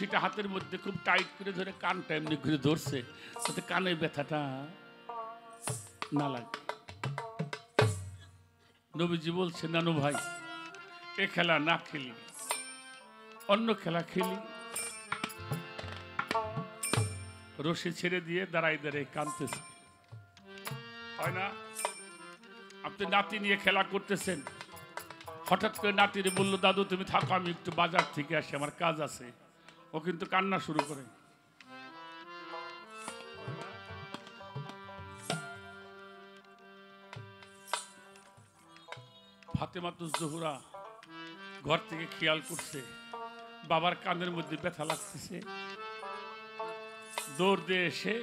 সেটা হাতের মধ্যে খুব টাইট করে ধরে কানটা এমনি ঘুরে ধরছে যাতে কানে ব্যথাটা না লাগে। নবীজি বলছে, নানু ভাই, এ খেলা না খেলি অন্য খেলা খেলি। রশি ছেড়ে দিয়ে দাঁড়াই দাঁড়াই কাঁদতেছে। হয় না, আপনি নাতি নিয়ে খেলা করতেছেন, হঠাৎ করে নাতিরে বললো, দাদু তুমি থাকো, আমি একটু বাজার থেকে আসি, আমার কাজ আছে। ও কিন্তু কান্না শুরু করে। ফাতেমাতুজ জোহরা ঘর থেকে খেয়াল করছে বাবার কানের মধ্যে ব্যথা লাগতেছে, দৌড় দিয়ে এসে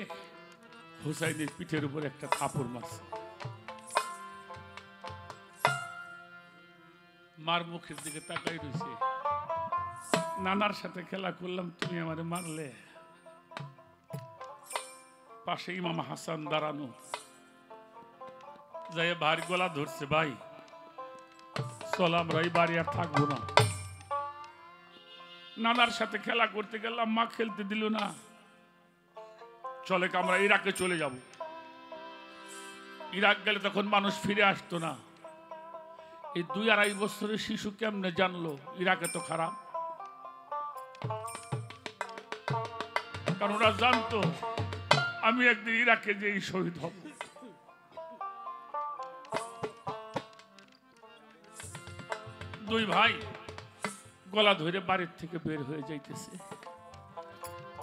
হুসাইনের পিঠের উপর একটা থাপড় মারছে। মার মুখের দিকে তাকাই রয়েছে, নানার সাথে খেলা করলাম, তুমি আমারে মারলে। পাশে ইমাম হাসান দাঁড়ানো, যাই ভাই গলা ধরছে, ভাই চল আমরা এই বাড়ি আর থাকবো না। নানার সাথে খেলা করতে গেলাম, মা খেলতে দিল না, চলে আমরা ইরাকে চলে যাব। ইরাক গেলে তখন মানুষ ফিরে আসতো না। এই 2-2.5 বছরের শিশু কেমনে জানলো ইরাকে তো খারাপ? কারণ ওরা জানতো আমি একদিন ইরাকে যেই শহীদ হব। দুই ভাই গলা ধরে বাড়ির থেকে বের হয়ে যাইতেছে।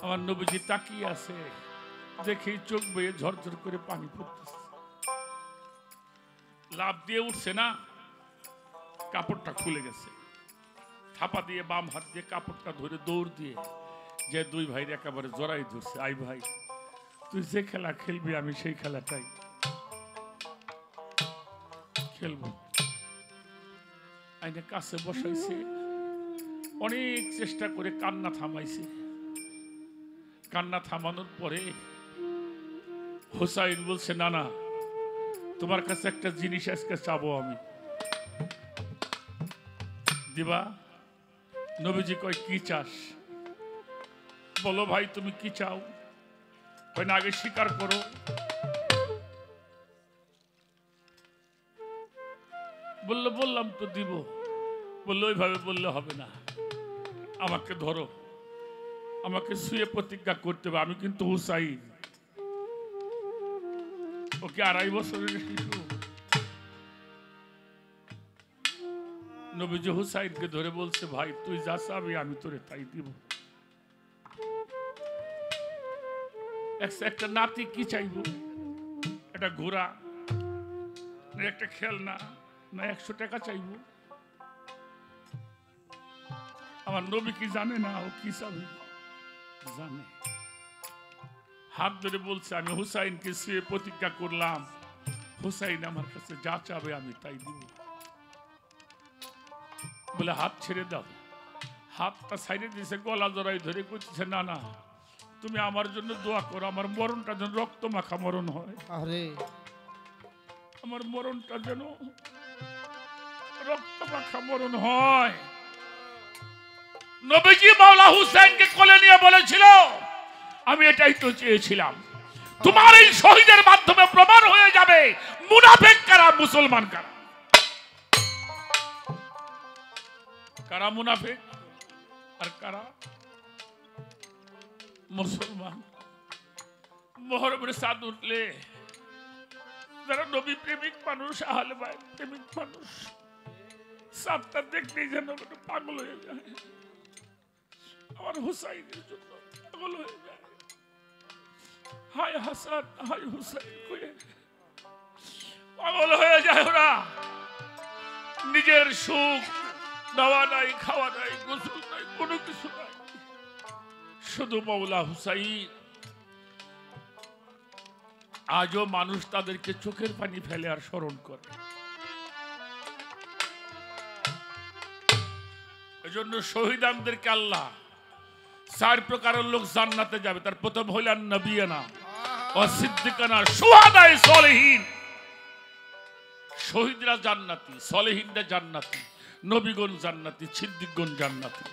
আমার নবীজি তাকিয়ে আছে, দেখেই চোখ বেয়ে ঝরঝর করে পানি পড়তেছে। লাফ দিয়ে উঠছে না, কাপড়টা খুলে গেছে। থাপা দিয়ে বাম হাত দিয়ে কাপড়টা ধরে দৌড় দিয়ে যে দুই ভাই একেবারে জড়াই ধরছে। আই ভাই, তুই যে খেলা খেলবি আমি সেই খেলাটাই খেলবো। আইনে কাছে বসাইছে, অনেক চেষ্টা করে কান্না থামাইছে। কান্না থামানোর পরে হুসাইন বলছে, না না, তোমার কাছে একটা জিনিস আজকে চাবো আমি, দিবা? নবীজি কয়, কি চাস? বলো ভাই তুমি কি চাও? কয় না, আগে স্বীকার করো। বললো, বললাম তো দিব। বললো, ওইভাবে বললে হবে না, আমাকে ধরো, আমাকে শুয়ে প্রতিজ্ঞা করতে হবে, আমি কিন্তু হুসাইন। ওকে 2.5 বছরের শিশু। নবীজি হুসাইনকে ধরে বলছে, ভাই তুই যা চাবি আমি তোরে তাই দিব। একটা নাতি কি চাইব? একটা ঘোড়া না একটা খেলনা না 100 টাকা চাইব? আমার নবী কি জানে না ও কি চাবে? জানে। হাত ধরে বলছে, আমি হুসাইনকে শুয়ে প্রতিজ্ঞা করলাম, হুসাইন আমার কাছে যা চাবে আমি তাই দিব। বলে হাত ছেড়ে দাও। হাতটা ছাইড়ে দিয়েছে, গলা জড়াই ধরে করতেছে, না না, তুমি আমার জন্য দোয়া করো, আমার মরণটা যেন রক্ত মাখা মরণ হয়। আরে আমার মরণটা যেন রক্ত মাখা মরণ হয়। নবীজি মাওলা হুসাইনকে কোলে নিয়ে বলেছিল, আমি এটাই তো চেয়েছিলাম, তোমার এই শহীদের মাধ্যমে প্রমাণ হয়ে যাবে মুনাফিক কারা, মুসলমান কারা। কারা মুনাফিক আর কারা মুসলমান। মুহররমের চাঁদ উঠলে যারা নবী প্রেমিক মানুষ, আহলে বাইত প্রেমিক মানুষ, চাঁদটা দেখলেই যেন পাগল হয়ে যায়। আমার হুসাইনের জন্য পাগল হয়ে যায়। হায় হাসান, হায় হুসাইন কয়ে পাগল হয়ে যায় ওরা। নিজের সুখ দেওয়া নাই, খাওয়া নাই, গোসল নাই, কোনো কিছু নাই, শুধু মাওলা হুসাইন। আজও মানুষ তাদেরকে চোখের পানি ফেলে আর স্মরণ করে। এজন্য শহীদানদেরকে আল্লাহ 4 প্রকারের লোক জান্নাতে যাবে। তার প্রথম হইলেন নবিয়ানা ও সিদ্দিকানা শুহাদায়ে সালেহিন। শহীদরা জান্নাতি, সালেহিনরা জান্নাতি, নবীগণ জান্নাতি, সিদ্দিকগণ জান্নাতি।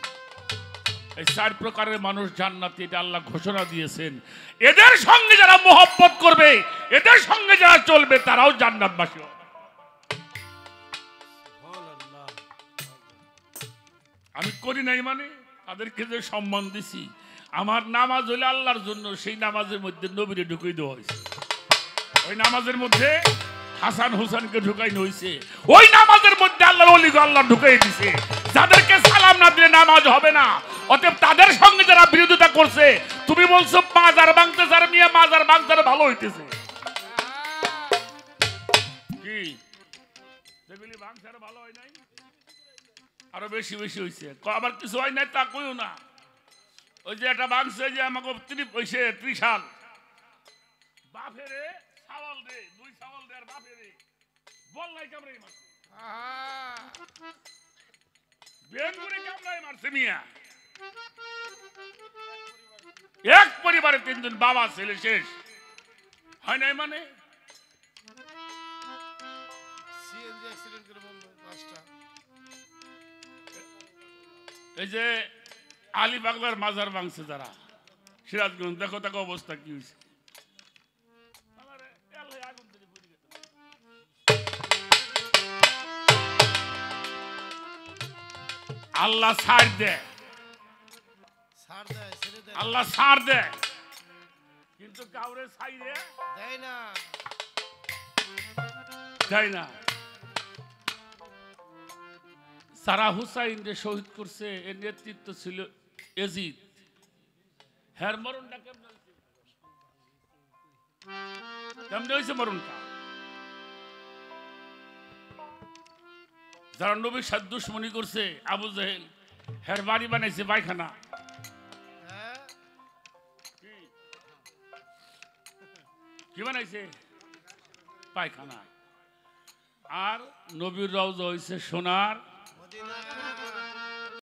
এই 4 প্রকারের মানুষ জান্নাতি, এটা আল্লাহ ঘোষণা দিয়েছেন। এদের সঙ্গে যারা মোহব্বত করবে, এদের সঙ্গে যারা চলবে, তারাও জান্নাতবাসী হবে। আমি করি নাই মানে তাদেরকে যে সম্মান দিছি, আমার নামাজ হইলে আল্লাহর জন্য, সেই নামাজের মধ্যে নবীরে ঢুকাই দেওয়া হয়েছে। ওই নামাজের মধ্যে হাসান হুসানকে ঢুকাইনো হয়েছে। ওই নামাজের মধ্যে আল্লাহর ওলিকে আল্লাহ ঢুকাই দিছে। যাদেরকে সালাম না দিলে নামাজ হবে না, অতএব তাদের সঙ্গে যারা বিরোধিতা করছে, তুমি বলছো মাজার ভাঙতেছে, আর মিয়া মাজার ভাঙতে ভালো হইতেছে কি? যেগুলি ভাঙছে ভালো হয় নাই, আরো বেশি বেশি হয়েছে। আবার কিছু হয় নাই তা কইও না। ওই যে একটা ভাঙছে যে আমাকে ত্রিশাল বাপেরে সাওয়াল দে, 2 সাওয়াল দে, আর বাপেরে বল নাই কামড়াই মারছে, বেঙ্গুরে কামড়াই মারছে মিয়া। এক পরিবারে 3 জন, বাবা ছেলে, শেষ হয় নাই মানে। এই যে আলী বাগলার মাজার ভাঙছে যারা সিরাজগঞ্জ, দেখো তাকে অবস্থা কি হয়েছে। আল্লাহ ছাড় দেয়, আল্লাহ ছাড় দেয়, কিন্তু কাউরে ছাইরে দেয় না, দেয় না। সারা হুসাইন যে শহীদ করছে, এর নেতৃত্ব ছিল এজিদ। হের মরণটা কেমনে হয়েছে? কেমনে হয়েছে মরণটা? যারা নবীর সাথে দুশমনি করছে, আবু জাহেল, হের বাড়ি বানাইছে পায়খানা। কি বানাইছে? পায়খানা। আর নবীর রওজা হইছে সোনার